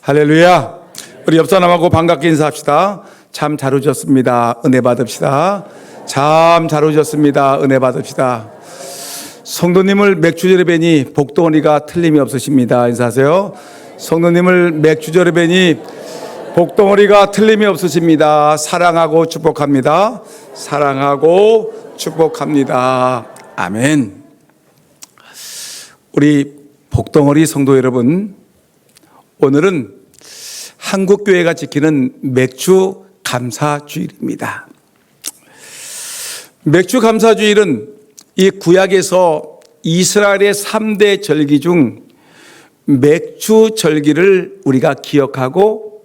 할렐루야. 우리 옆 사람하고 반갑게 인사합시다. 참 잘 오셨습니다. 은혜 받읍시다. 참 잘 오셨습니다. 은혜 받읍시다. 성도님을 맥주절에 뵈니 복덩어리가 틀림이 없으십니다. 인사하세요. 성도님을 맥주절에 뵈니 복덩어리가 틀림이 없으십니다. 사랑하고 축복합니다. 사랑하고 축복합니다. 아멘. 우리 복덩어리 성도 여러분, 오늘은 한국교회가 지키는 맥주 감사주일입니다. 맥주 감사주일은 이 구약에서 이스라엘의 3대 절기 중 맥주 절기를 우리가 기억하고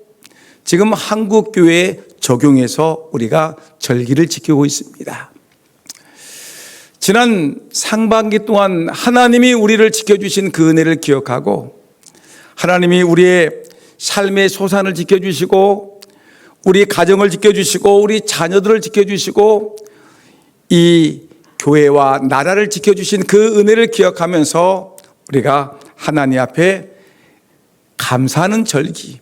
지금 한국교회에 적용해서 우리가 절기를 지키고 있습니다. 지난 상반기 동안 하나님이 우리를 지켜주신 그 은혜를 기억하고 하나님이 우리의 삶의 소산을 지켜주시고 우리 가정을 지켜주시고 우리 자녀들을 지켜주시고 이 교회와 나라를 지켜주신 그 은혜를 기억하면서 우리가 하나님 앞에 감사하는 절기,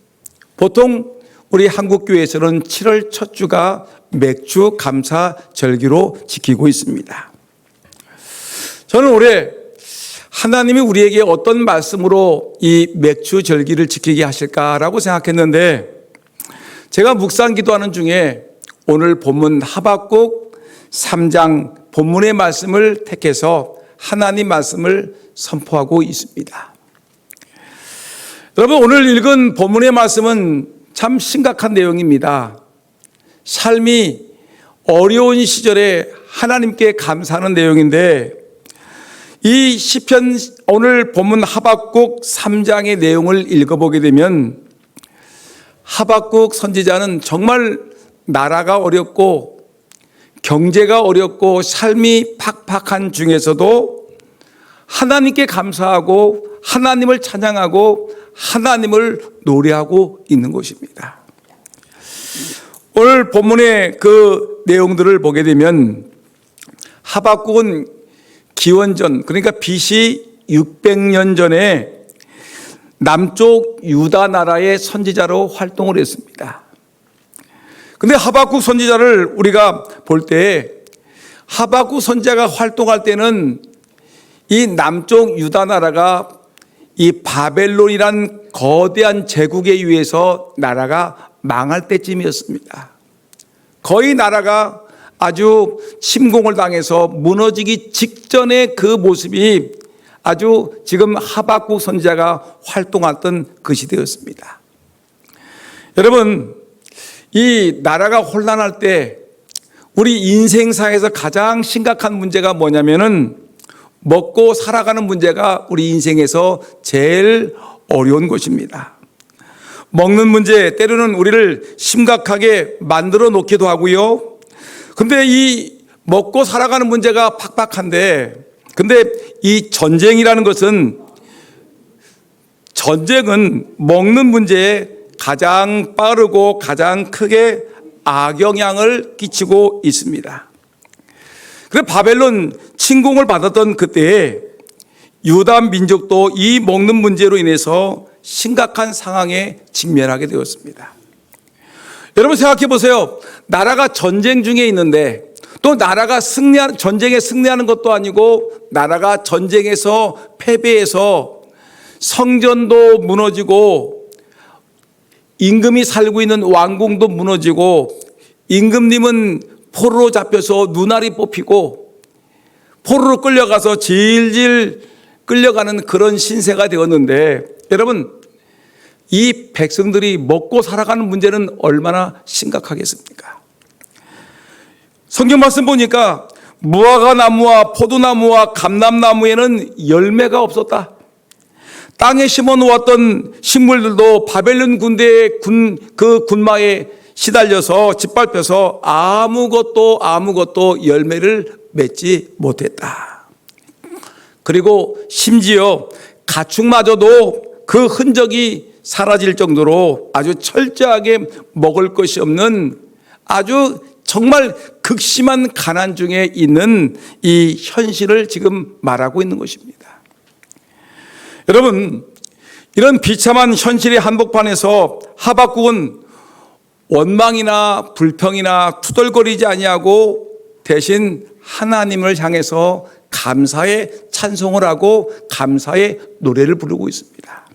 보통 우리 한국교회에서는 7월 첫 주가 맥주 감사 절기로 지키고 있습니다. 저는 올해 하나님이 우리에게 어떤 말씀으로 이 맥주 절기를 지키게 하실까라고 생각했는데, 제가 묵상 기도하는 중에 오늘 본문 하박국 3장 본문의 말씀을 택해서 하나님 말씀을 선포하고 있습니다. 여러분, 오늘 읽은 본문의 말씀은 참 심각한 내용입니다. 삶이 어려운 시절에 하나님께 감사하는 내용인데, 이 시편 오늘 본문 하박국 3장의 내용을 읽어보게 되면 하박국 선지자는 정말 나라가 어렵고 경제가 어렵고 삶이 팍팍한 중에서도 하나님께 감사하고 하나님을 찬양하고 하나님을 노래하고 있는 것입니다. 오늘 본문의 그 내용들을 보게 되면 하박국은 기원전, 그러니까 BC 600년 전에 남쪽 유다 나라의 선지자로 활동을 했습니다. 근데 하박국 선지자를 우리가 볼 때 하박국 선지자가 활동할 때는 이 남쪽 유다 나라가 이 바벨론이란 거대한 제국에 의해서 나라가 망할 때쯤이었습니다. 거의 나라가 아주 침공을 당해서 무너지기 직전의 그 모습이 아주 지금 하박국 선지자가 활동했던 그 시대였습니다. 여러분, 이 나라가 혼란할 때 우리 인생사에서 가장 심각한 문제가 뭐냐면은 먹고 살아가는 문제가 우리 인생에서 제일 어려운 것입니다. 먹는 문제, 때로는 우리를 심각하게 만들어 놓기도 하고요. 근데 이 먹고 살아가는 문제가 팍팍한데, 근데 이 전쟁이라는 것은, 전쟁은 먹는 문제에 가장 빠르고 가장 크게 악영향을 끼치고 있습니다. 그래서 바벨론 침공을 받았던 그때에 유다 민족도 이 먹는 문제로 인해서 심각한 상황에 직면하게 되었습니다. 여러분 생각해 보세요. 나라가 전쟁 중에 있는데 또 나라가 전쟁에 승리하는 것도 아니고 나라가 전쟁에서 패배해서 성전도 무너지고 임금이 살고 있는 왕궁도 무너지고 임금님은 포로로 잡혀서 눈알이 뽑히고 포로로 끌려가서 질질 끌려가는 그런 신세가 되었는데, 여러분 이 백성들이 먹고 살아가는 문제는 얼마나 심각하겠습니까? 성경 말씀 보니까 무화과 나무와 포도나무와 감람나무에는 열매가 없었다. 땅에 심어 놓았던 식물들도 바벨론 군대의 그 군마에 시달려서 짓밟혀서 아무것도 열매를 맺지 못했다. 그리고 심지어 가축마저도 그 흔적이 사라질 정도로 아주 철저하게 먹을 것이 없는 아주 정말 극심한 가난 중에 있는 이 현실을 지금 말하고 있는 것입니다. 여러분, 이런 비참한 현실의 한복판에서 하박국은 원망이나 불평이나 투덜거리지 아니하고 대신 하나님을 향해서 감사의 찬송을 하고 감사의 노래를 부르고 있습니다.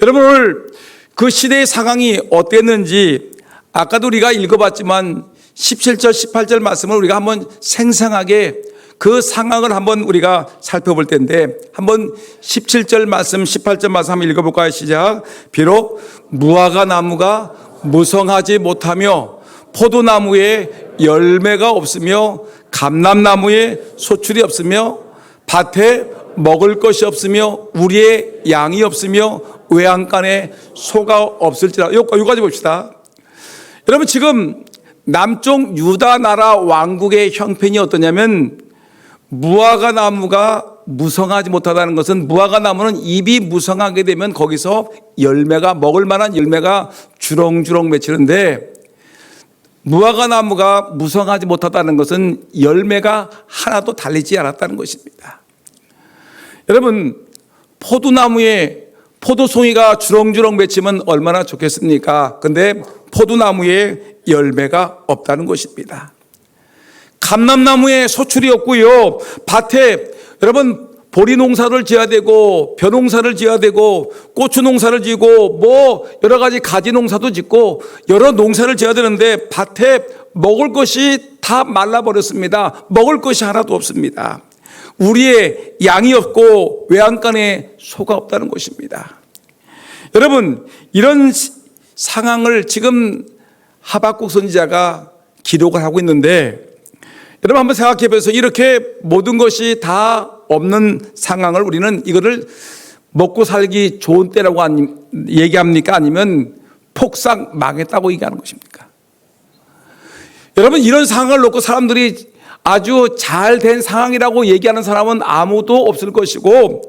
여러분, 오늘 그 시대의 상황이 어땠는지 아까도 우리가 읽어봤지만 17절 18절 말씀을 우리가 한번 생생하게 그 상황을 한번 우리가 살펴볼 텐데, 한번 17절 말씀 18절 말씀 한번 읽어볼까요? 시작. 비록 무화과 나무가 무성하지 못하며 포도나무에 열매가 없으며 감람나무에 소출이 없으며 밭에 먹을 것이 없으며 우리의 양이 없으며 외양간에 소가 없을지라. 여기까지 봅시다. 여러분, 지금 남쪽 유다 나라 왕국의 형편이 어떠냐면, 무화과 나무가 무성하지 못하다는 것은, 무화과 나무는 잎이 무성하게 되면 거기서 열매가, 먹을 만한 열매가 주렁주렁 맺히는데, 무화과 나무가 무성하지 못하다는 것은 열매가 하나도 달리지 않았다는 것입니다. 여러분, 포도나무에 포도송이가 주렁주렁 맺히면 얼마나 좋겠습니까? 근데 포도나무에 열매가 없다는 것입니다. 감람나무에 소출이 없고요. 밭에 여러분 보리 농사를 지어야 되고 벼 농사를 지어야 되고 고추 농사를 지고 뭐 여러 가지 가지 농사도 짓고 여러 농사를 지어야 되는데 밭에 먹을 것이 다 말라버렸습니다. 먹을 것이 하나도 없습니다. 우리의 양이 없고 외양간에 소가 없다는 것입니다. 여러분, 이런 상황을 지금 하박국 선지자가 기록을 하고 있는데, 여러분 한번 생각해 보세요. 이렇게 모든 것이 다 없는 상황을 우리는 이거를 먹고 살기 좋은 때라고 얘기합니까? 아니면 폭삭 망했다고 얘기하는 것입니까? 여러분, 이런 상황을 놓고 사람들이 아주 잘 된 상황이라고 얘기하는 사람은 아무도 없을 것이고,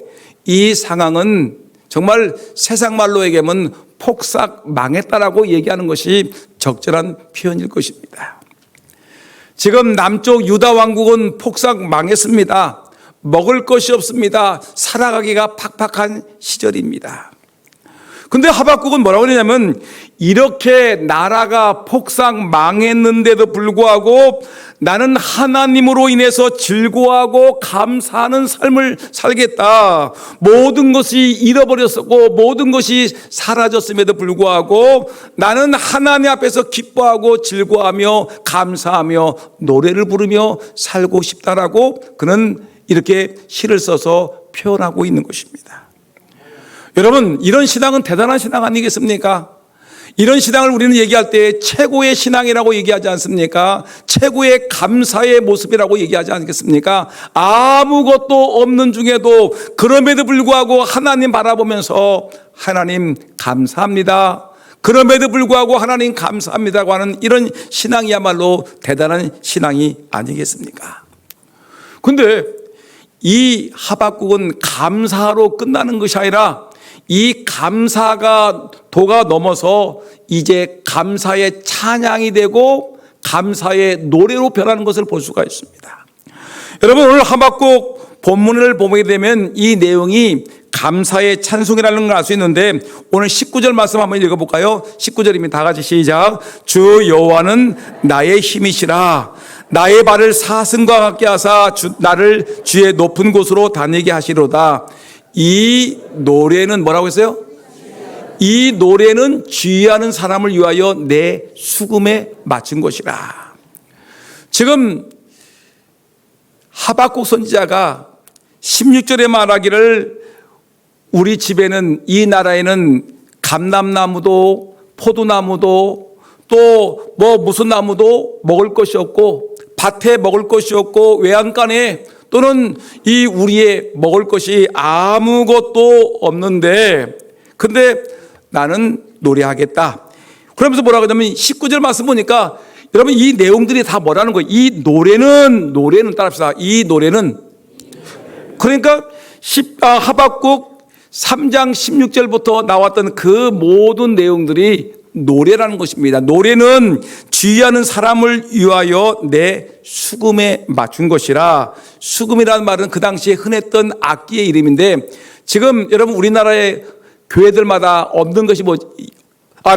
이 상황은 정말 세상 말로 얘기하면 폭삭 망했다라고 얘기하는 것이 적절한 표현일 것입니다. 지금 남쪽 유다 왕국은 폭삭 망했습니다. 먹을 것이 없습니다. 살아가기가 팍팍한 시절입니다. 근데 하박국은 뭐라고 그러냐면, 이렇게 나라가 폭삭 망했는데도 불구하고 나는 하나님으로 인해서 즐거워하고 감사하는 삶을 살겠다. 모든 것이 잃어버렸었고 모든 것이 사라졌음에도 불구하고 나는 하나님 앞에서 기뻐하고 즐거워하며 감사하며 노래를 부르며 살고 싶다라고 그는 이렇게 시를 써서 표현하고 있는 것입니다. 여러분, 이런 신앙은 대단한 신앙 아니겠습니까? 이런 신앙을 우리는 얘기할 때 최고의 신앙이라고 얘기하지 않습니까? 최고의 감사의 모습이라고 얘기하지 않겠습니까? 아무것도 없는 중에도 그럼에도 불구하고 하나님 바라보면서 하나님 감사합니다. 그럼에도 불구하고 하나님 감사합니다고 하는 이런 신앙이야말로 대단한 신앙이 아니겠습니까? 근데 이 하박국은 감사로 끝나는 것이 아니라 이 감사가 도가 넘어서 이제 감사의 찬양이 되고 감사의 노래로 변하는 것을 볼 수가 있습니다. 여러분, 오늘 하박국 본문을 보게 되면 이 내용이 감사의 찬송이라는 걸 알 수 있는데, 오늘 19절 말씀 한번 읽어볼까요? 19절입니다. 다 같이 시작. 주 여호와는 나의 힘이시라. 나의 발을 사슴과 같게 하사 나를 주의 높은 곳으로 다니게 하시로다. 이 노래는 뭐라고 했어요? 이 노래는 주의하는 사람을 위하여 내 수금에 맞춘 것이라. 지금 하박국 선지자가 16절에 말하기를, 우리 집에는, 이 나라에는 감람나무도 포도나무도 또 뭐 무슨 나무도 먹을 것이 없고 밭에 먹을 것이 없고 외양간에 또는 이 우리의 먹을 것이 아무것도 없는데, 근데 나는 노래하겠다. 그러면서 뭐라고 하냐면 19절 말씀 보니까 여러분 이 내용들이 다 뭐라는 거예요? 이 노래는 따라합시다. 이 노래는, 그러니까 하박국 3장 16절부터 나왔던 그 모든 내용들이 노래라는 것입니다. 노래는 주의하는 사람을 위하여 내 수금에 맞춘 것이라. 수금이라는 말은 그 당시에 흔했던 악기의 이름인데, 지금 여러분 우리나라에 교회들마다 없는 것이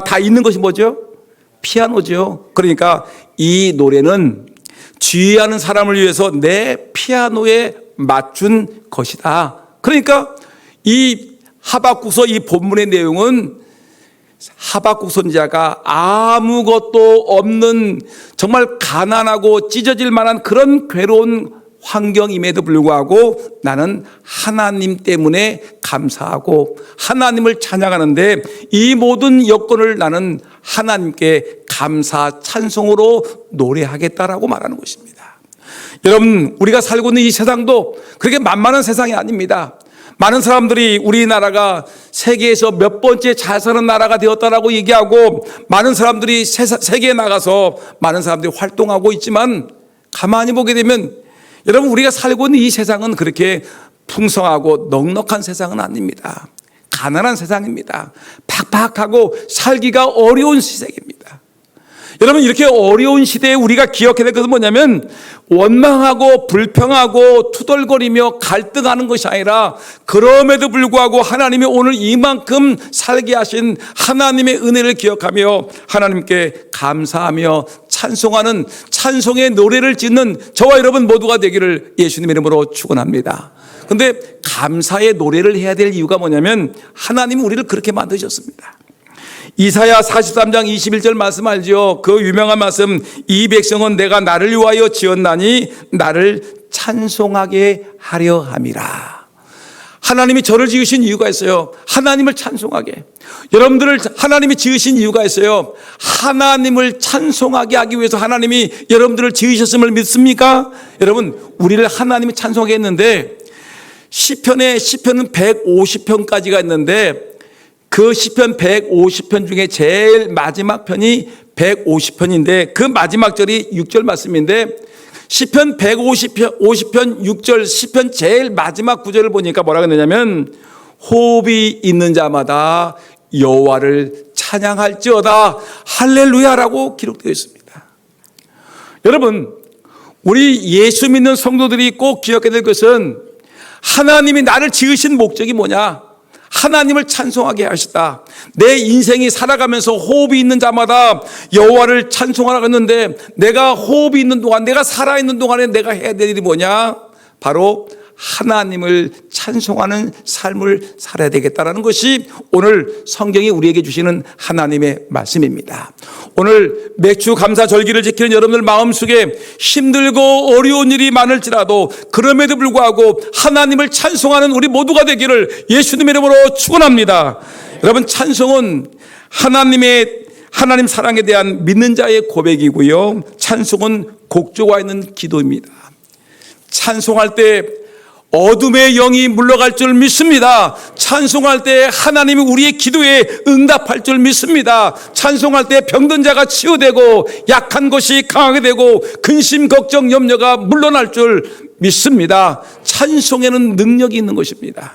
다 있는 것이 뭐죠? 피아노죠. 그러니까 이 노래는 지휘하는 사람을 위해서 내 피아노에 맞춘 것이다. 그러니까 이 하박국서 이 본문의 내용은 하박국 선지자가 아무것도 없는 정말 가난하고 찢어질 만한 그런 괴로운 환경임에도 불구하고 나는 하나님 때문에 감사하고 하나님을 찬양하는데 이 모든 여건을 나는 하나님께 감사 찬송으로 노래하겠다라고 말하는 것입니다. 여러분, 우리가 살고 있는 이 세상도 그렇게 만만한 세상이 아닙니다. 많은 사람들이 우리나라가 세계에서 몇 번째 잘 사는 나라가 되었다라고 얘기하고 많은 사람들이 세계에 나가서 많은 사람들이 활동하고 있지만 가만히 보게 되면 여러분, 우리가 살고 있는 이 세상은 그렇게 풍성하고 넉넉한 세상은 아닙니다. 가난한 세상입니다. 팍팍하고 살기가 어려운 시대입니다. 여러분, 이렇게 어려운 시대에 우리가 기억해야 될 것은 뭐냐면 원망하고 불평하고 투덜거리며 갈등하는 것이 아니라 그럼에도 불구하고 하나님이 오늘 이만큼 살게 하신 하나님의 은혜를 기억하며 하나님께 감사하며 찬송하는 찬송의 노래를 짓는 저와 여러분 모두가 되기를 예수님의 이름으로 축원합니다. 그런데 감사의 노래를 해야 될 이유가 뭐냐면 하나님이 우리를 그렇게 만드셨습니다. 이사야 43장 21절 말씀 알죠? 그 유명한 말씀, 이 백성은 내가 나를 위하여 지었나니 나를 찬송하게 하려 함이라. 하나님이 저를 지으신 이유가 있어요. 하나님을 찬송하게. 여러분들을 하나님이 지으신 이유가 있어요. 하나님을 찬송하게 하기 위해서 하나님이 여러분들을 지으셨음을 믿습니까? 여러분, 우리를 하나님이 찬송하게 했는데 시편은 150편까지가 있는데 그 시편 150편 중에 제일 마지막 편이 150편인데 그 마지막 절이 6절 말씀인데 시편 150편 6절 시편 제일 마지막 구절을 보니까 뭐라고 했느냐면 호흡이 있는 자마다 여호와를 찬양할지어다 할렐루야라고 기록되어 있습니다. 여러분, 우리 예수 믿는 성도들이 꼭 기억해야 될 것은 하나님이 나를 지으신 목적이 뭐냐? 하나님을 찬송하게 하시다. 내 인생이 살아가면서 호흡이 있는 자마다 여호와를 찬송하라고 했는데 내가 호흡이 있는 동안, 내가 살아있는 동안에 내가 해야 될 일이 뭐냐? 바로 하나님을 찬송하는 삶을 살아야 되겠다라는 것이 오늘 성경이 우리에게 주시는 하나님의 말씀입니다. 오늘 맥주 감사절기를 지키는 여러분들 마음속에 힘들고 어려운 일이 많을지라도 그럼에도 불구하고 하나님을 찬송하는 우리 모두가 되기를 예수님의 이름으로 축원합니다. 여러분, 찬송은 하나님 사랑에 대한 믿는 자의 고백이고요, 찬송은 곡조가 있는 기도입니다. 찬송할 때 어둠의 영이 물러갈 줄 믿습니다. 찬송할 때 하나님이 우리의 기도에 응답할 줄 믿습니다. 찬송할 때 병든 자가 치유되고 약한 것이 강하게 되고 근심, 걱정, 염려가 물러날 줄 믿습니다. 찬송에는 능력이 있는 것입니다.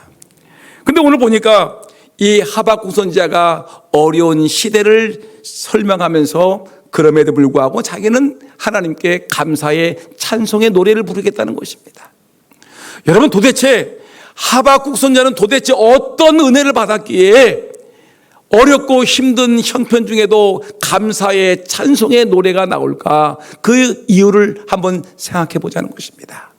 근데 오늘 보니까 이 하박국 선지자가 어려운 시대를 설명하면서 그럼에도 불구하고 자기는 하나님께 감사의 찬송의 노래를 부르겠다는 것입니다. 여러분, 도대체 하박국 선지자는 도대체 어떤 은혜를 받았기에 어렵고 힘든 형편 중에도 감사의 찬송의 노래가 나올까? 그 이유를 한번 생각해 보자는 것입니다.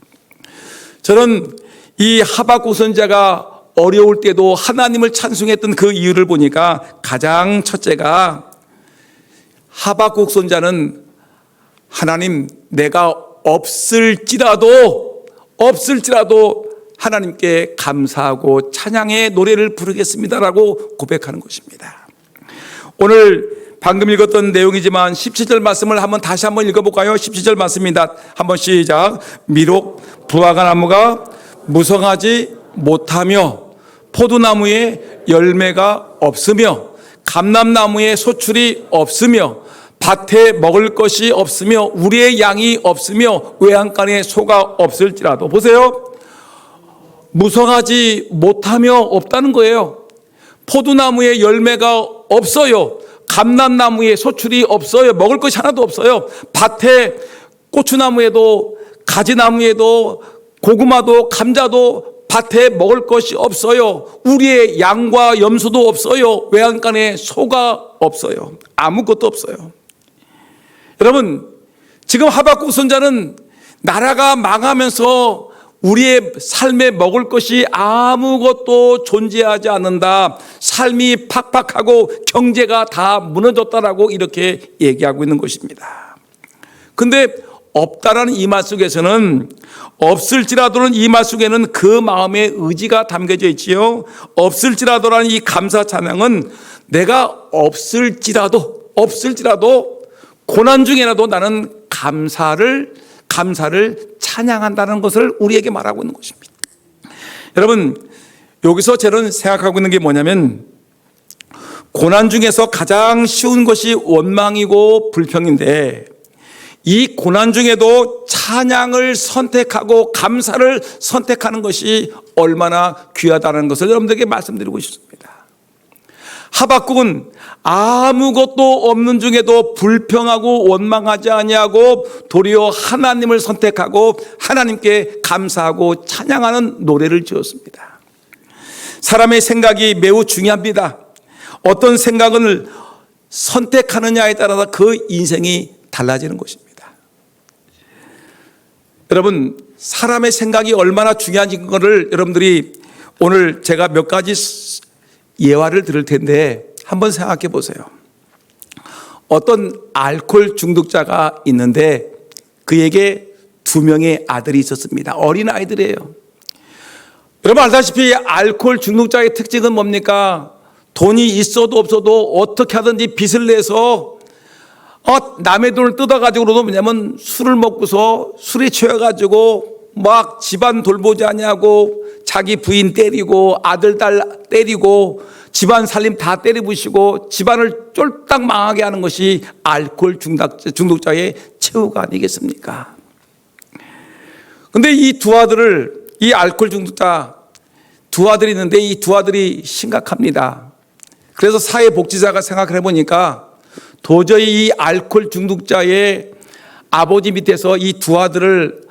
저는 이 하박국 선지자가 어려울 때도 하나님을 찬송했던 그 이유를 보니까 가장 첫째가 하박국 선지자는 하나님, 내가 없을지라도 하나님께 감사하고 찬양의 노래를 부르겠습니다라고 고백하는 것입니다. 오늘 방금 읽었던 내용이지만 17절 말씀을 다시 한번 읽어볼까요? 17절 말씀입니다. 한번 시작. 비록 부화가 나무가 무성하지 못하며 포도나무에 열매가 없으며 감람나무에 소출이 없으며 밭에 먹을 것이 없으며 우리의 양이 없으며 외양간에 소가 없을지라도, 보세요, 무성하지 못하며 없다는 거예요. 포도나무에 열매가 없어요. 감람나무에 소출이 없어요. 먹을 것이 하나도 없어요. 밭에 고추나무에도 가지나무에도 고구마도 감자도 밭에 먹을 것이 없어요. 우리의 양과 염소도 없어요. 외양간에 소가 없어요. 아무것도 없어요. 여러분, 지금 하박국 선자는 나라가 망하면서 우리의 삶에 먹을 것이 아무것도 존재하지 않는다. 삶이 팍팍하고 경제가 다 무너졌다라고 이렇게 얘기하고 있는 것입니다. 근데 없다라는 이 말 속에서는, 없을지라도는 이 말 속에는 그 마음의 의지가 담겨져 있지요. 없을지라도라는 이 감사 찬양은 내가 없을지라도 고난 중에라도 나는 감사를 찬양한다는 것을 우리에게 말하고 있는 것입니다. 여러분, 여기서 저는 생각하고 있는 게 뭐냐면, 고난 중에서 가장 쉬운 것이 원망이고 불평인데, 이 고난 중에도 찬양을 선택하고 감사를 선택하는 것이 얼마나 귀하다는 것을 여러분들에게 말씀드리고 싶습니다. 하박국은 아무것도 없는 중에도 불평하고 원망하지 아니하고 도리어 하나님을 선택하고 하나님께 감사하고 찬양하는 노래를 지었습니다. 사람의 생각이 매우 중요합니다. 어떤 생각을 선택하느냐에 따라서 그 인생이 달라지는 것입니다. 여러분, 사람의 생각이 얼마나 중요한지 그거를 여러분들이 오늘 제가 몇 가지 예화를 들을 텐데 한번 생각해 보세요. 어떤 알코올 중독자가 있는데 그에게 2명의 아들이 있었습니다. 어린 아이들이에요. 여러분 알다시피 알코올 중독자의 특징은 뭡니까? 돈이 있어도 없어도 어떻게 하든지 빚을 내서 남의 돈을 뜯어가지고도 뭐냐면 술을 먹고서 술에 취해가지고 막 집안 돌보지 않냐고 자기 부인 때리고 아들 딸 때리고 집안 살림 다 때려부시고 집안을 쫄딱 망하게 하는 것이 알코올 중독자의 최후가 아니겠습니까? 근데 이 두 아들을, 이 알코올 중독자 두 아들이 있는데 이 두 아들이 심각합니다. 그래서 사회복지사가 생각을 해보니까 도저히 이 알코올 중독자의 아버지 밑에서 이 두 아들을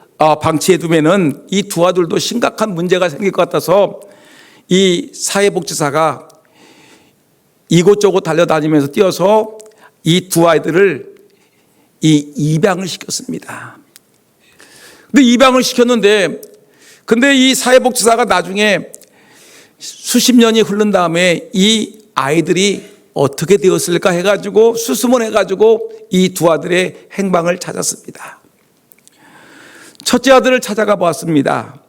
방치해 두면은 이 두 아들도 심각한 문제가 생길 것 같아서 이 사회복지사가 이곳저곳 달려다니면서 뛰어서 이 두 아이들을 입양을 시켰습니다. 근데 입양을 시켰는데 근데 이 사회복지사가 나중에 수십 년이 흐른 다음에 이 아이들이 어떻게 되었을까 해가지고 수소문해가지고 이 두 아들의 행방을 찾았습니다. 첫째 아들을 찾아가 보았습니다.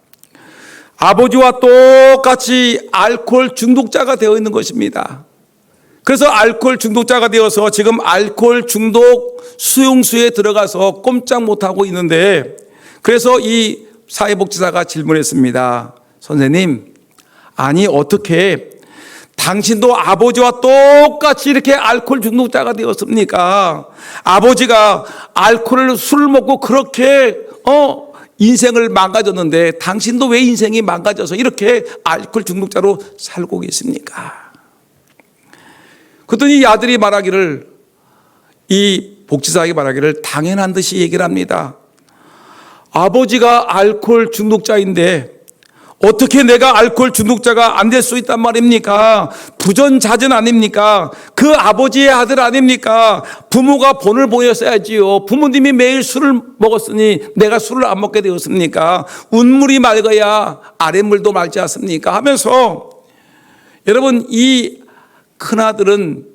아버지와 똑같이 알코올 중독자가 되어 있는 것입니다. 그래서 알코올 중독자가 되어서 지금 알코올 중독 수용소에 들어가서 꼼짝 못하고 있는데, 그래서 이 사회복지사가 질문했습니다. 선생님, 아니 어떻게 당신도 아버지와 똑같이 이렇게 알코올 중독자가 되었습니까? 아버지가 술을 먹고 그렇게 인생을 망가졌는데 당신도 왜 인생이 망가져서 이렇게 알코올 중독자로 살고 계십니까? 그랬더니 이 아들이 말하기를, 이 복지사에게 말하기를 당연한 듯이 얘기를 합니다. 아버지가 알코올 중독자인데 어떻게 내가 알코올 중독자가 안 될 수 있단 말입니까? 부전자전 아닙니까? 그 아버지의 아들 아닙니까? 부모가 본을 보였어야지요. 부모님이 매일 술을 먹었으니 내가 술을 안 먹게 되었습니까? 운물이 맑아야 아랫물도 맑지 않습니까? 하면서 여러분, 이 큰아들은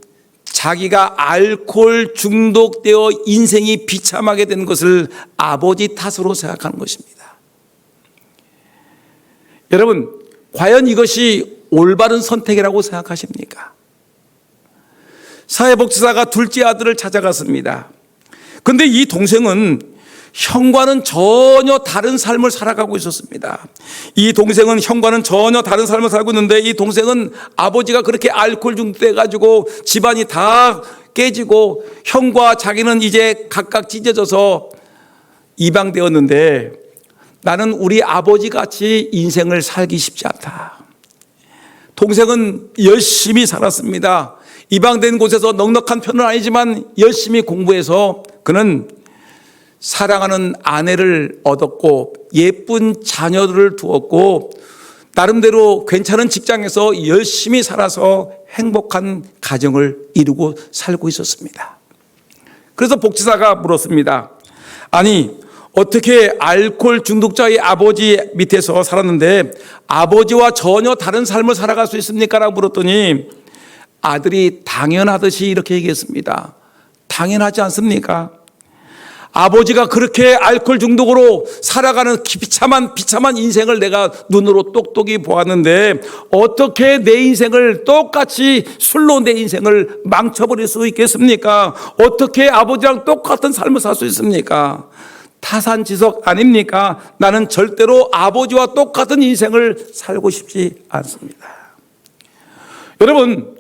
자기가 알코올 중독되어 인생이 비참하게 된 것을 아버지 탓으로 생각하는 것입니다. 여러분, 과연 이것이 올바른 선택이라고 생각하십니까? 사회복지사가 둘째 아들을 찾아갔습니다. 그런데 이 동생은 형과는 전혀 다른 삶을 살아가고 있었습니다. 이 동생은 형과는 전혀 다른 삶을 살고 있는데 이 동생은 아버지가 그렇게 알코올 중독돼가지고 집안이 다 깨지고 형과 자기는 이제 각각 찢어져서 입양되었는데 나는 우리 아버지 같이 인생을 살기 쉽지 않다. 동생은 열심히 살았습니다. 입양된 곳에서 넉넉한 편은 아니지만 열심히 공부해서 그는 사랑하는 아내를 얻었고 예쁜 자녀들을 두었고 나름대로 괜찮은 직장에서 열심히 살아서 행복한 가정을 이루고 살고 있었습니다. 그래서 복지사가 물었습니다. 아니, 어떻게 알코올 중독자의 아버지 밑에서 살았는데 아버지와 전혀 다른 삶을 살아갈 수 있습니까? 라고 물었더니 아들이 당연하듯이 이렇게 얘기했습니다. 당연하지 않습니까? 아버지가 그렇게 알코올 중독으로 살아가는 비참한 인생을 내가 눈으로 똑똑히 보았는데 어떻게 내 인생을 똑같이 술로 내 인생을 망쳐버릴 수 있겠습니까? 어떻게 아버지랑 똑같은 삶을 살 수 있습니까? 타산지석 아닙니까? 나는 절대로 아버지와 똑같은 인생을 살고 싶지 않습니다. 여러분,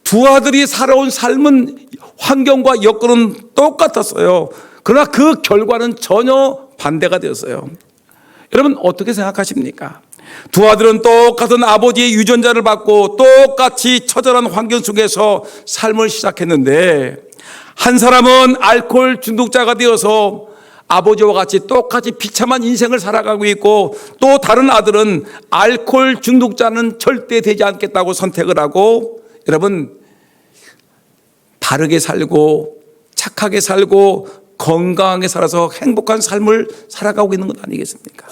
두 아들이 살아온 삶은 환경과 여건은 똑같았어요. 그러나 그 결과는 전혀 반대가 되었어요. 여러분 어떻게 생각하십니까? 두 아들은 똑같은 아버지의 유전자를 받고 똑같이 처절한 환경 속에서 삶을 시작했는데 한 사람은 알코올 중독자가 되어서 아버지와 같이 똑같이 비참한 인생을 살아가고 있고 또 다른 아들은 알코올 중독자는 절대 되지 않겠다고 선택을 하고 여러분 바르게 살고 착하게 살고 건강하게 살아서 행복한 삶을 살아가고 있는 것 아니겠습니까?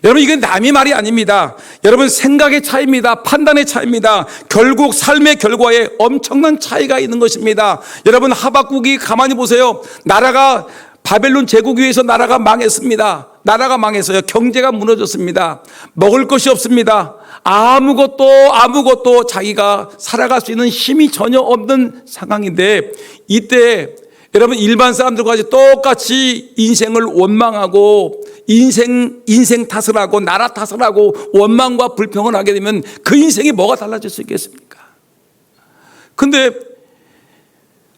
여러분 이건 남의 말이 아닙니다. 여러분 생각의 차이입니다. 판단의 차이입니다. 결국 삶의 결과에 엄청난 차이가 있는 것입니다. 여러분 하박국이 가만히 보세요. 나라가 바벨론 제국에 의해서 나라가 망했습니다. 나라가 망했어요. 경제가 무너졌습니다. 먹을 것이 없습니다. 아무것도 자기가 살아갈 수 있는 힘이 전혀 없는 상황인데 이때 여러분 일반 사람들과 똑같이 인생을 원망하고 인생 탓을 하고 나라 탓을 하고 원망과 불평을 하게 되면 그 인생이 뭐가 달라질 수 있겠습니까? 근데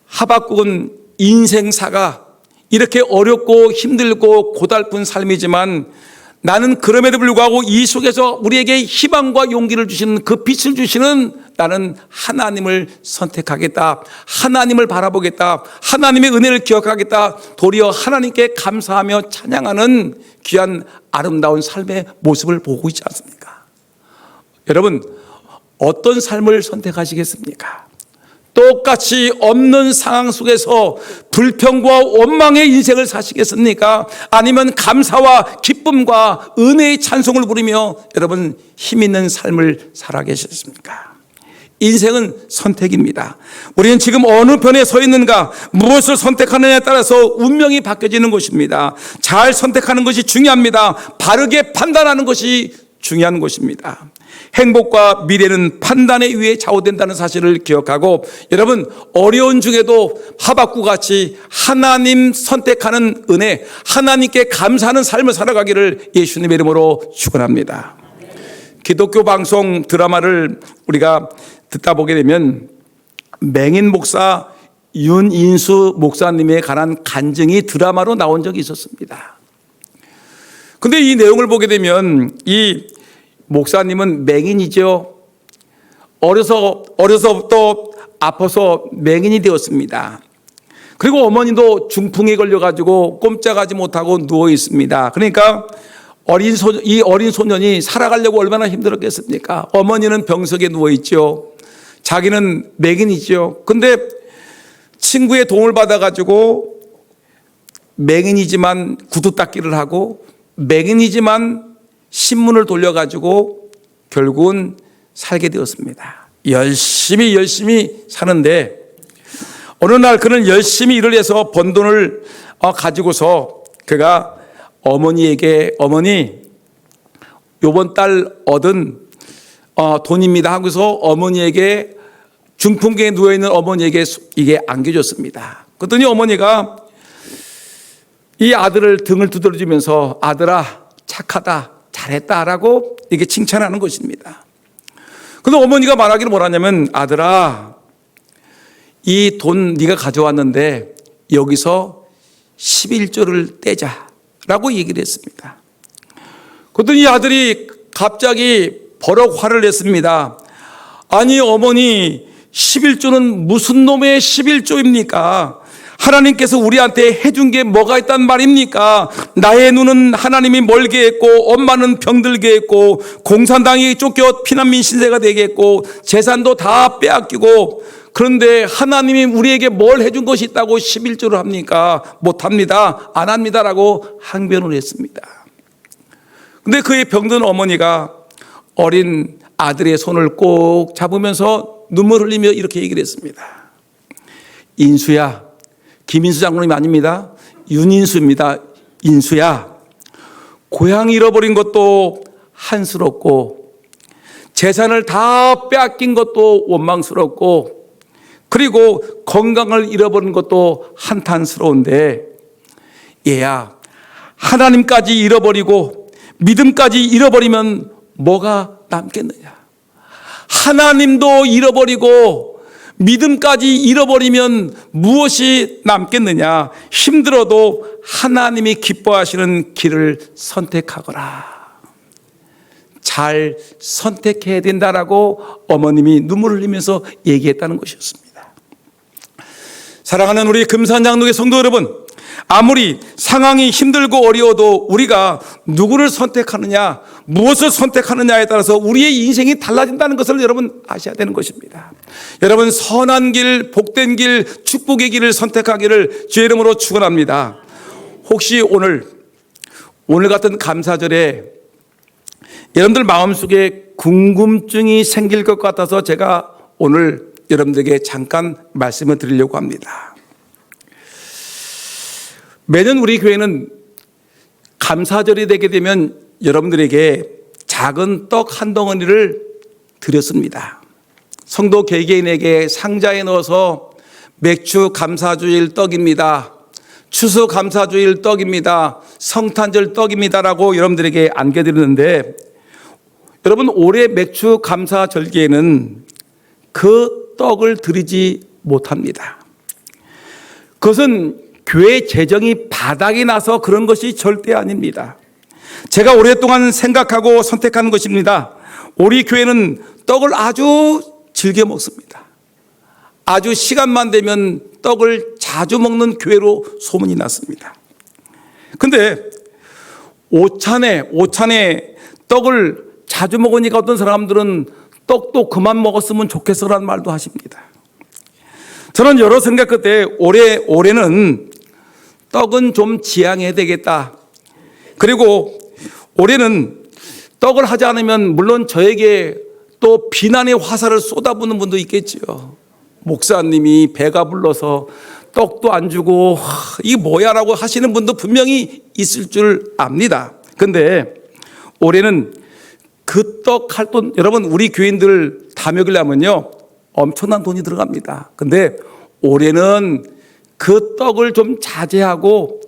하박국은 인생사가 이렇게 어렵고 힘들고 고달픈 삶이지만 나는 그럼에도 불구하고 이 속에서 우리에게 희망과 용기를 주시는 그 빛을 주시는 나는 하나님을 선택하겠다. 하나님을 바라보겠다. 하나님의 은혜를 기억하겠다. 도리어 하나님께 감사하며 찬양하는 귀한 아름다운 삶의 모습을 보고 있지 않습니까? 여러분 어떤 삶을 선택하시겠습니까? 똑같이 없는 상황 속에서 불평과 원망의 인생을 사시겠습니까? 아니면 감사와 기쁨과 은혜의 찬송을 부르며 여러분 힘 있는 삶을 살아계셨습니까? 인생은 선택입니다. 우리는 지금 어느 편에 서 있는가, 무엇을 선택하느냐에 따라서 운명이 바뀌어지는 것입니다. 잘 선택하는 것이 중요합니다. 바르게 판단하는 것이 중요한 것입니다. 행복과 미래는 판단에 의해 좌우된다는 사실을 기억하고 여러분 어려운 중에도 하박국 같이 하나님 선택하는 은혜, 하나님께 감사하는 삶을 살아가기를 예수님의 이름으로 축원합니다. 기독교 방송 드라마를 우리가 듣다 보게 되면 맹인 목사 윤인수 목사님에 관한 간증이 드라마로 나온 적이 있었습니다. 근데 이 내용을 보게 되면 이 목사님은 맹인이죠. 어려서부터 아파서 맹인이 되었습니다. 그리고 어머니도 중풍에 걸려가지고 꼼짝하지 못하고 누워 있습니다. 그러니까 이 어린 소년이 살아가려고 얼마나 힘들었겠습니까? 어머니는 병석에 누워 있죠. 자기는 맹인이죠. 근데 친구의 도움을 받아가지고 맹인이지만 구두 닦기를 하고 맹인이지만 신문을 돌려가지고 결국은 살게 되었습니다. 열심히 사는데 어느 날 그는 열심히 일을 해서 번 돈을 가지고서 그가 어머니에게 어머니 요번 달 얻은 돈입니다 하고서 어머니에게 중풍기에 누워있는 어머니에게 이게 안겨줬습니다. 그랬더니 어머니가 이 아들을 등을 두드려주면서 아들아 착하다 잘했다라고 이게 칭찬하는 것입니다. 그런데 어머니가 말하기를 뭐라냐면 아들아 이 돈 네가 가져왔는데 여기서 11조를 떼자라고 얘기를 했습니다. 그랬더니 이 아들이 갑자기 버럭 화를 냈습니다. 아니 어머니 11조는 무슨 놈의 11조입니까? 하나님께서 우리한테 해준 게 뭐가 있단 말입니까? 나의 눈은 하나님이 멀게 했고 엄마는 병들게 했고 공산당이 쫓겨 피난민 신세가 되게 했고 재산도 다 빼앗기고, 그런데 하나님이 우리에게 뭘 해준 것이 있다고 11조를 합니까? 못합니다, 안 합니다라고 항변을 했습니다. 근데 그의 병든 어머니가 어린 아들의 손을 꼭 잡으면서 눈물 흘리며 이렇게 얘기를 했습니다. 인수야, 김인수 장로님 아닙니다. 윤인수입니다. 인수야, 고향 잃어버린 것도 한스럽고 재산을 다 빼앗긴 것도 원망스럽고 그리고 건강을 잃어버린 것도 한탄스러운데, 얘야, 하나님까지 잃어버리고 믿음까지 잃어버리면 뭐가 남겠느냐? 하나님도 잃어버리고 믿음까지 잃어버리면 무엇이 남겠느냐? 힘들어도 하나님이 기뻐하시는 길을 선택하거라. 잘 선택해야 된다라고 어머님이 눈물을 흘리면서 얘기했다는 것이었습니다. 사랑하는 우리 금산장로교 성도 여러분, 아무리 상황이 힘들고 어려워도 우리가 누구를 선택하느냐, 무엇을 선택하느냐에 따라서 우리의 인생이 달라진다는 것을 여러분 아셔야 되는 것입니다. 여러분, 선한 길, 복된 길, 축복의 길을 선택하기를 주의 이름으로 축원합니다. 혹시 오늘 같은 감사절에 여러분들 마음속에 궁금증이 생길 것 같아서 제가 오늘 여러분들에게 잠깐 말씀을 드리려고 합니다. 매년 우리 교회는 감사절이 되게 되면 여러분들에게 작은 떡 한 덩어리를 드렸습니다. 성도 개개인에게 상자에 넣어서 맥주 감사주일 떡입니다, 추수 감사주일 떡입니다, 성탄절 떡입니다라고 여러분들에게 안겨드리는데, 여러분, 올해 맥주 감사절기에는 그 떡을 드리지 못합니다. 그것은 교회 재정이 바닥이 나서 그런 것이 절대 아닙니다. 제가 오랫동안 생각하고 선택하는 것입니다. 우리 교회는 떡을 아주 즐겨 먹습니다. 아주 시간만 되면 떡을 자주 먹는 교회로 소문이 났습니다. 근데 오찬에 떡을 자주 먹으니까 어떤 사람들은 떡도 그만 먹었으면 좋겠어라는 말도 하십니다. 저는 여러 생각 끝에 올해는 떡은 좀 지양해야 되겠다. 그리고 올해는 떡을 하지 않으면 물론 저에게 또 비난의 화살을 쏟아붓는 분도 있겠죠. 목사님이 배가 불러서 떡도 안 주고 이게 뭐야 라고 하시는 분도 분명히 있을 줄 압니다. 근데 올해는 그 떡 할 돈, 여러분, 우리 교인들 다 먹이려면요 엄청난 돈이 들어갑니다. 근데 올해는 그 떡을 좀 자제하고,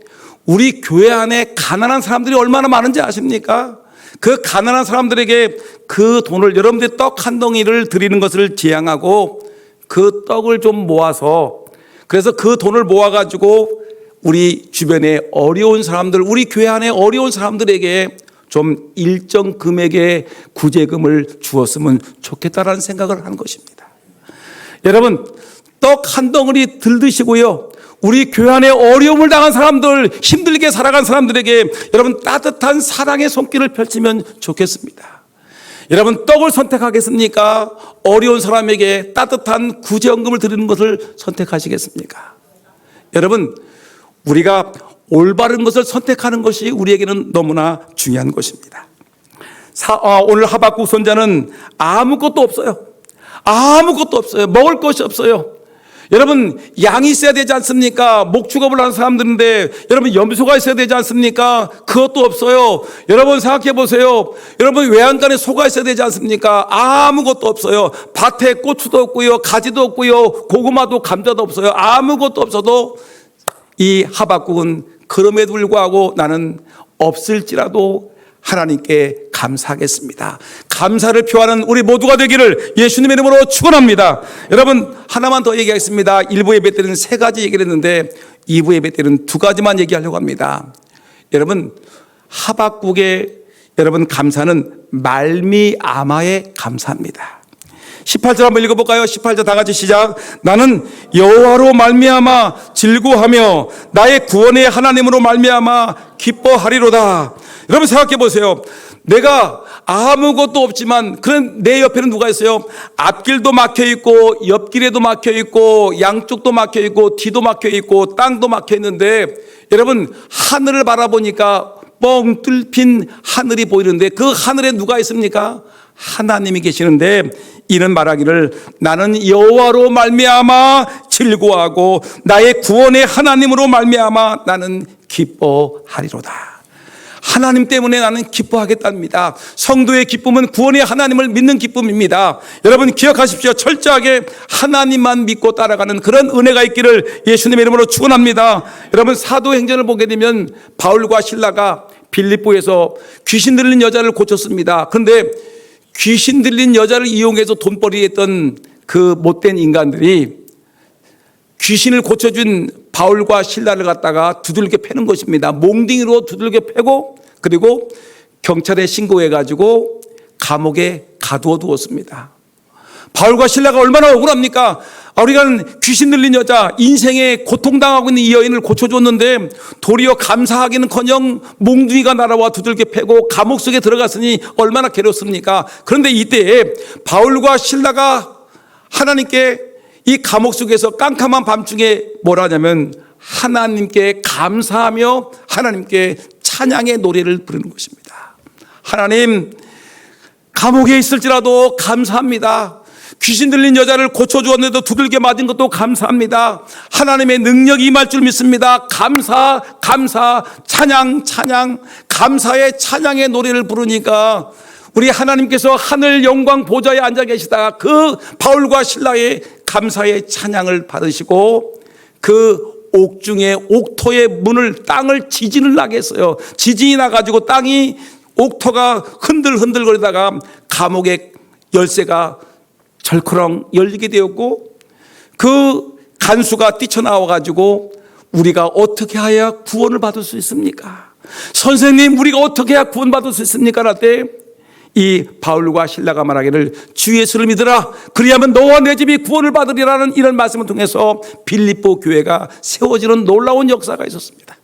우리 교회 안에 가난한 사람들이 얼마나 많은지 아십니까? 그 가난한 사람들에게 그 돈을, 여러분들이 떡 한 덩이를 드리는 것을 지향하고 그 떡을 좀 모아서, 그래서 그 돈을 모아가지고 우리 주변에 어려운 사람들, 우리 교회 안에 어려운 사람들에게 좀 일정 금액의 구제금을 주었으면 좋겠다라는 생각을 한 것입니다. 여러분, 떡 한 덩어리 들드시고요, 우리 교회 안에 어려움을 당한 사람들, 힘들게 살아간 사람들에게 여러분 따뜻한 사랑의 손길을 펼치면 좋겠습니다. 여러분, 떡을 선택하겠습니까? 어려운 사람에게 따뜻한 구제연금을 드리는 것을 선택하시겠습니까? 여러분, 우리가 올바른 것을 선택하는 것이 우리에게는 너무나 중요한 것입니다. 오늘 하박국 선자는 아무것도 없어요. 아무것도 없어요. 먹을 것이 없어요. 여러분, 양이 있어야 되지 않습니까? 목축업을 하는 사람들인데 여러분, 염소가 있어야 되지 않습니까? 그것도 없어요. 여러분, 생각해 보세요. 여러분, 외양간에 소가 있어야 되지 않습니까? 아무것도 없어요. 밭에 고추도 없고요, 가지도 없고요, 고구마도 감자도 없어요. 아무것도 없어도 이 하박국은 그럼에도 불구하고 나는 없을지라도 하나님께 감사하겠습니다, 감사를 표하는 우리 모두가 되기를 예수님의 이름으로 축원합니다. 여러분, 하나만 더 얘기하겠습니다. 1부 예배 때는 3가지 얘기를 했는데 2부 예배 때는 2가지만 얘기하려고 합니다. 여러분, 하박국의 여러분 감사는 말미암아의 감사입니다. 18절 한번 읽어볼까요? 18절 다 같이 시작. 나는 여호와로 말미암아 즐거워하며 나의 구원의 하나님으로 말미암아 기뻐하리로다. 여러분 생각해 보세요. 내가 아무것도 없지만 그런 내 옆에는 누가 있어요? 앞길도 막혀 있고 옆길에도 막혀 있고 양쪽도 막혀 있고 뒤도 막혀 있고 땅도 막혀 있는데, 여러분 하늘을 바라보니까 뻥 뚫힌 하늘이 보이는데 그 하늘에 누가 있습니까? 하나님이 계시는데, 이는 말하기를 나는 여호와로 말미암아 즐거워하고 나의 구원의 하나님으로 말미암아 나는 기뻐하리로다. 하나님 때문에 나는 기뻐하겠답니다. 성도의 기쁨은 구원의 하나님을 믿는 기쁨입니다. 여러분 기억하십시오. 철저하게 하나님만 믿고 따라가는 그런 은혜가 있기를 예수님의 이름으로 축원합니다. 여러분 사도행전을 보게 되면 바울과 실라가 빌립보에서 귀신 들린 여자를 고쳤습니다. 그런데 귀신 들린 여자를 이용해서 돈벌이 했던 그 못된 인간들이 귀신을 고쳐준 바울과 실라를 갖다가 두들겨 패는 것입니다. 몽둥이로 두들겨 패고 그리고 경찰에 신고해가지고 감옥에 가두어 두었습니다. 바울과 실라가 얼마나 억울합니까? 우리가 귀신 들린 여자, 인생에 고통당하고 있는 이 여인을 고쳐줬는데 도리어 감사하기는커녕 몽둥이가 날아와 두들겨 패고 감옥 속에 들어갔으니 얼마나 괴롭습니까? 그런데 이때에 바울과 실라가 하나님께 이 감옥 속에서 깜깜한 밤중에 뭐라 하냐면 하나님께 감사하며 하나님께 찬양의 노래를 부르는 것입니다. 하나님, 감옥에 있을지라도 감사합니다. 귀신 들린 여자를 고쳐주었는데도 두들겨 맞은 것도 감사합니다. 하나님의 능력이 임할 줄 믿습니다. 감사, 찬양, 감사의 찬양의 노래를 부르니까 우리 하나님께서 하늘 영광 보좌에 앉아 계시다가 그 바울과 실라의 감사의 찬양을 받으시고 그 옥중에 옥토의 문을 땅을 지진을 나게 했어요. 지진이 나가지고 땅이 옥토가 흔들거리다가 감옥의 열쇠가 절커녕 열리게 되었고 그 간수가 뛰쳐나와가지고 우리가 어떻게 해야 구원을 받을 수 있습니까? 선생님, 우리가 어떻게 해야 구원받을 수 있습니까? 할 때 이 바울과 실라가 말하기를 주 예수를 믿으라, 그리하면 너와 내 집이 구원을 받으리라는 이런 말씀을 통해서 빌립보 교회가 세워지는 놀라운 역사가 있었습니다.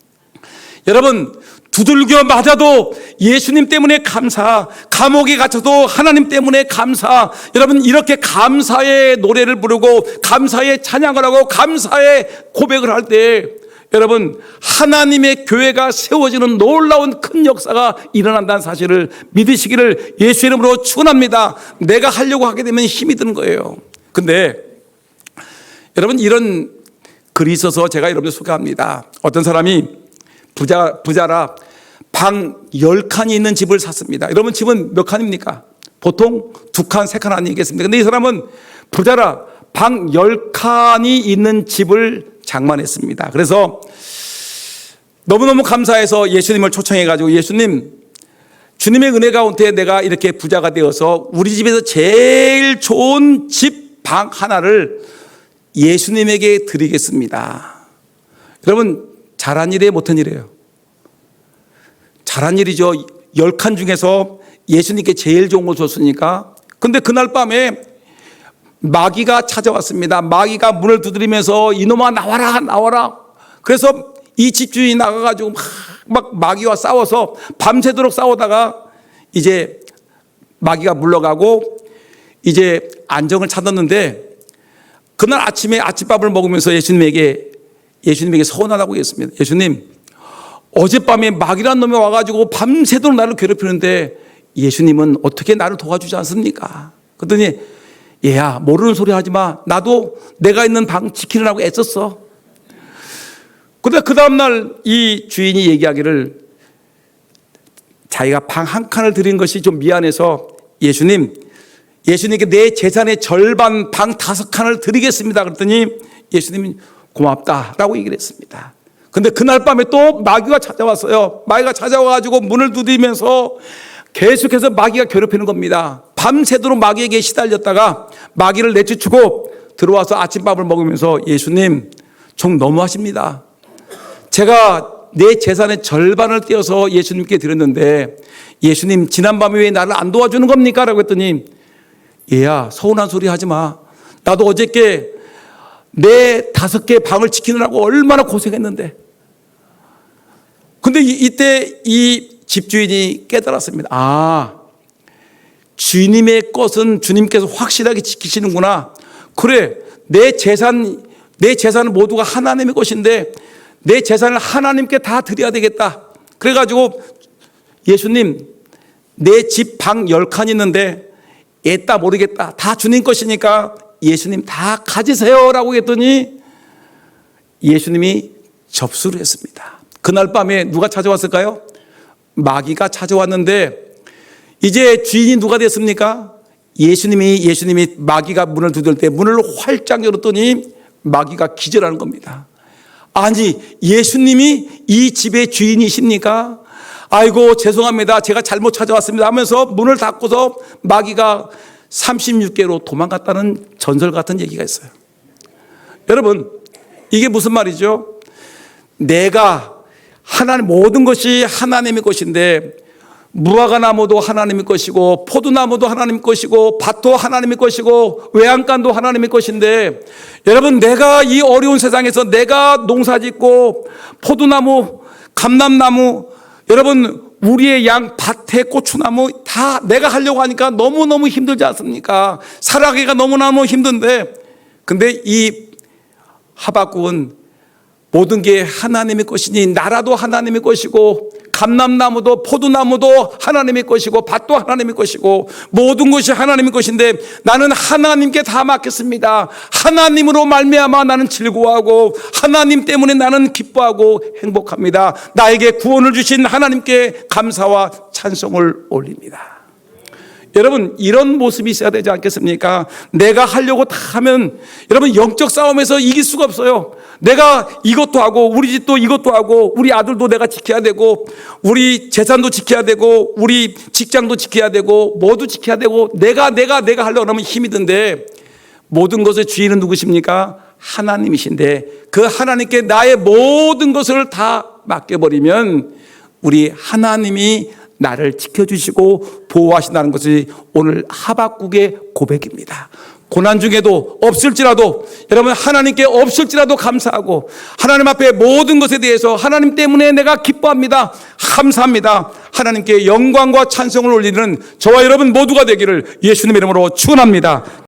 여러분, 두들겨 맞아도 예수님 때문에 감사, 감옥에 갇혀도 하나님 때문에 감사. 여러분 이렇게 감사의 노래를 부르고 감사의 찬양을 하고 감사의 고백을 할 때 여러분 하나님의 교회가 세워지는 놀라운 큰 역사가 일어난다는 사실을 믿으시기를 예수 이름으로 축원합니다. 내가 하려고 하게 되면 힘이 드는 거예요. 근데 여러분 이런 글이 있어서 제가 여러분들 소개합니다. 어떤 사람이 부자라 방 10칸이 있는 집을 샀습니다. 여러분 집은 몇 칸입니까? 보통 2칸, 3칸 아니겠습니까? 근데 이 사람은 부자라 방 10칸이 있는 집을 장만했습니다. 그래서 너무너무 감사해서 예수님을 초청해가지고 예수님, 주님의 은혜 가운데 내가 이렇게 부자가 되어서 우리 집에서 제일 좋은 집 방 하나를 예수님에게 드리겠습니다. 여러분 잘한 일이에요, 못한 일이에요? 잘한 일이죠. 10칸 중에서 예수님께 제일 좋은 걸 줬으니까. 근데 그날 밤에 마귀가 찾아왔습니다. 마귀가 문을 두드리면서 이놈아 나와라. 그래서 이 집주인이 나가가지고 막 마귀와 싸워서 밤새도록 싸우다가 이제 마귀가 물러가고 이제 안정을 찾았는데 그날 아침에 아침밥을 먹으면서 예수님에게 서운하다고 했습니다. 예수님, 어젯밤에 마귀란 놈이 와가지고 밤새도록 나를 괴롭히는데 예수님은 어떻게 나를 도와주지 않습니까? 그랬더니 얘야, 모르는 소리 하지 마. 나도 내가 있는 방 지키느라고 애썼어. 근데 그 다음날 이 주인이 얘기하기를 자기가 방 한 칸을 드린 것이 좀 미안해서 예수님께 내 재산의 절반 방 5칸을 드리겠습니다. 그랬더니 예수님이 고맙다라고 얘기를 했습니다. 근데 그날 밤에 또 마귀가 찾아왔어요. 마귀가 찾아와가지고 문을 두드리면서 계속해서 마귀가 괴롭히는 겁니다. 밤새도록 마귀에게 시달렸다가 마귀를 내쫓고 들어와서 아침밥을 먹으면서 예수님, 좀 너무하십니다. 제가 내 재산의 절반을 떼어서 예수님께 드렸는데 예수님 지난밤에 왜 나를 안 도와주는 겁니까? 라고 했더니 얘야, 서운한 소리 하지 마. 나도 어저께 내 5개 방을 지키느라고 얼마나 고생했는데. 근데 이때 이 집주인이 깨달았습니다. 아, 주님의 것은 주님께서 확실하게 지키시는구나. 그래, 내 재산은 모두가 하나님의 것인데 내 재산을 하나님께 다 드려야 되겠다. 그래가지고 예수님, 내 집 방 10칸 있는데 애따 모르겠다. 다 주님 것이니까 예수님 다 가지세요 라고 했더니 예수님이 접수를 했습니다. 그날 밤에 누가 찾아왔을까요? 마귀가 찾아왔는데 이제 주인이 누가 됐습니까? 예수님이 마귀가 문을 두들 때 문을 활짝 열었더니 마귀가 기절하는 겁니다. 아니, 예수님이 이 집의 주인이십니까? 아이고, 죄송합니다. 제가 잘못 찾아왔습니다 하면서 문을 닫고서 마귀가 36개로 도망갔다는 전설 같은 얘기가 있어요. 여러분, 이게 무슨 말이죠? 내가 모든 것이 하나님의 것인데 무화과나무도 하나님의 것이고 포도나무도 하나님의 것이고 밭도 하나님의 것이고 외양간도 하나님의 것인데, 여러분, 내가 이 어려운 세상에서 내가 농사짓고 포도나무, 감람나무, 여러분, 우리의 양 밭에 고추나무 다 내가 하려고 하니까 너무너무 힘들지 않습니까? 살아가기가 너무너무 힘든데, 근데 이 하박국은 모든 게 하나님의 것이니 나라도 하나님의 것이고 감람나무도 포도나무도 하나님의 것이고 밭도 하나님의 것이고 모든 것이 하나님의 것인데 나는 하나님께 다 맡겼습니다. 하나님으로 말미암아 나는 즐거워하고 하나님 때문에 나는 기뻐하고 행복합니다. 나에게 구원을 주신 하나님께 감사와 찬송을 올립니다. 여러분, 이런 모습이 있어야 되지 않겠습니까? 내가 하려고 다 하면 여러분 영적 싸움에서 이길 수가 없어요. 내가 이것도 하고 우리 집도 이것도 하고 우리 아들도 내가 지켜야 되고 우리 재산도 지켜야 되고 우리 직장도 지켜야 되고 모두 지켜야 되고 내가 하려고 하면 힘이 든데, 모든 것의 주인은 누구십니까? 하나님이신데 그 하나님께 나의 모든 것을 다 맡겨버리면 우리 하나님이 나를 지켜주시고 보호하신다는 것이 오늘 하박국의 고백입니다. 고난 중에도 없을지라도 여러분, 하나님께 없을지라도 감사하고 하나님 앞에 모든 것에 대해서 하나님 때문에 내가 기뻐합니다, 감사합니다, 하나님께 영광과 찬송을 올리는 저와 여러분 모두가 되기를 예수님의 이름으로 축원합니다.